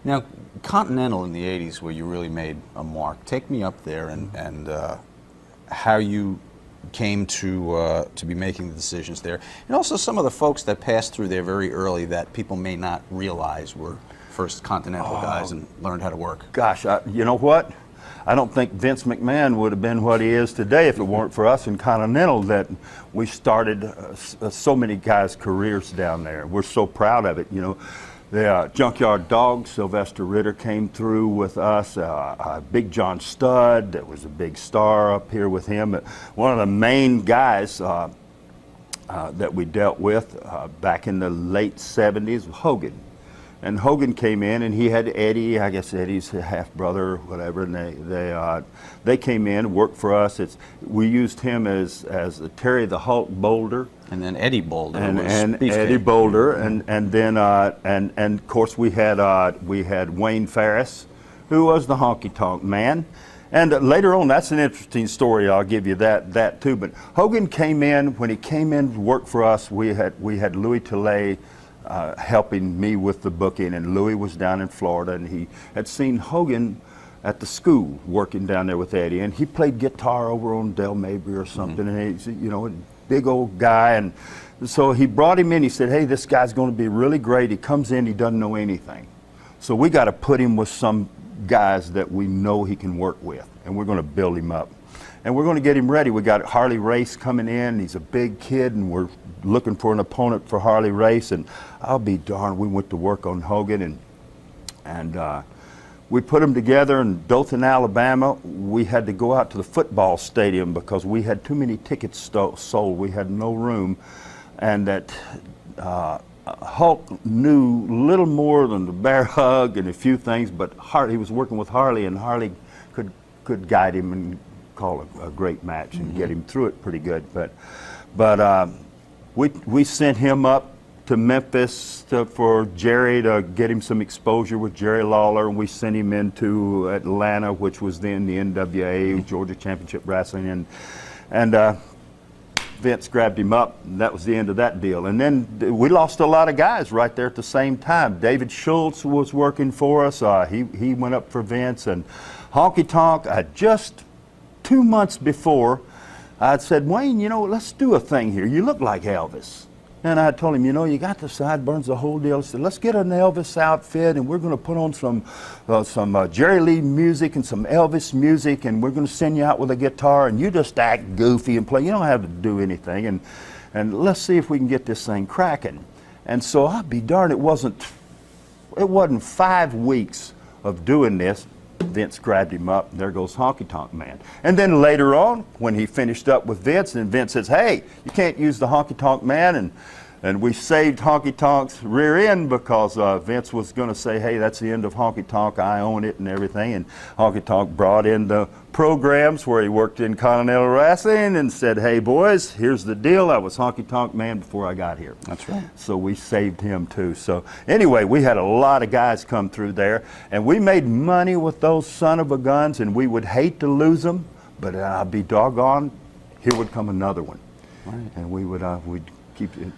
Now, Continental in the 80s, where you really made a mark. Take me up there and how you came to be making the decisions there. And also some of the folks that passed through there very early that people may not realize were first Continental guys and learned how to work. Gosh, you know what? I don't think Vince McMahon would have been what he is today if it weren't for us in Continental, that we started so many guys' careers down there. We're so proud of it. You know, the Junkyard Dog, Sylvester Ritter, came through with us. Big John Studd, that was a big star up here with him. One of the main guys that we dealt with back in the late 70s was Hogan. And Hogan came in, and he had Eddie, I guess Eddie's half brother or whatever, and they came in, worked for us. We used him as Terry the Hulk Boulder. And then Eddie Boulder and was Eddie Boulder, and then of course we had Wayne Ferris, who was the Honky Tonk Man. And later on, that's an interesting story. I'll give you that too. But Hogan came in. When he came in to work for us, we had Louis Tilley helping me with the booking, and Louis was down in Florida, and he had seen Hogan at the school working down there with Eddie, and he played guitar over on Del Mabry or something, and he's, you know, a big old guy, and so he brought him in. He said, hey, this guy's going to be really great. He comes in, he doesn't know anything, so we got to put him with some guys that we know he can work with, and we're going to build him up, and we're going to get him ready. We got Harley Race coming in. He's a big kid, and we're looking for an opponent for Harley Race, and I'll be darned, we went to work on Hogan, and we put them together in Dothan, Alabama. We had to go out to the football stadium because we had too many tickets sold. We had no room, and that Hulk knew little more than the bear hug and a few things, but he was working with Harley, and Harley could guide him and call a great match and get him through it pretty good. But we sent him up to Memphis for Jerry to get him some exposure with Jerry Lawler, and we sent him into Atlanta, which was then the NWA, Georgia Championship Wrestling, and Vince grabbed him up, and that was the end of that deal. And then we lost a lot of guys right there at the same time. David Schultz was working for us. He went up for Vince, and Honky Tonk, just 2 months before, I'd said, Wayne, you know, let's do a thing here. You look like Elvis. And I told him, you know, you got the sideburns, the whole deal. I said, let's get an Elvis outfit, and we're going to put on some Jerry Lee music and some Elvis music, and we're going to send you out with a guitar, and you just act goofy and play. You don't have to do anything, and let's see if we can get this thing cracking. And so I'll be darned, it wasn't 5 weeks of doing this. Vince grabbed him up, and there goes Honky Tonk Man. And then later on, when he finished up with Vince, and Vince says, hey, you can't use the Honky Tonk Man, and we saved Honky Tonk's rear end because Vince was going to say, hey, that's the end of Honky Tonk, I own it and everything. And Honky Tonk brought in the programs where he worked in Continental Wrestling and said, hey, boys, here's the deal. I was Honky Tonk Man before I got here. That's right. So we saved him too. So anyway, we had a lot of guys come through there, and we made money with those son of a guns, and we would hate to lose them, but I'd be doggone, here would come another one. Right. And we would we'd keep it.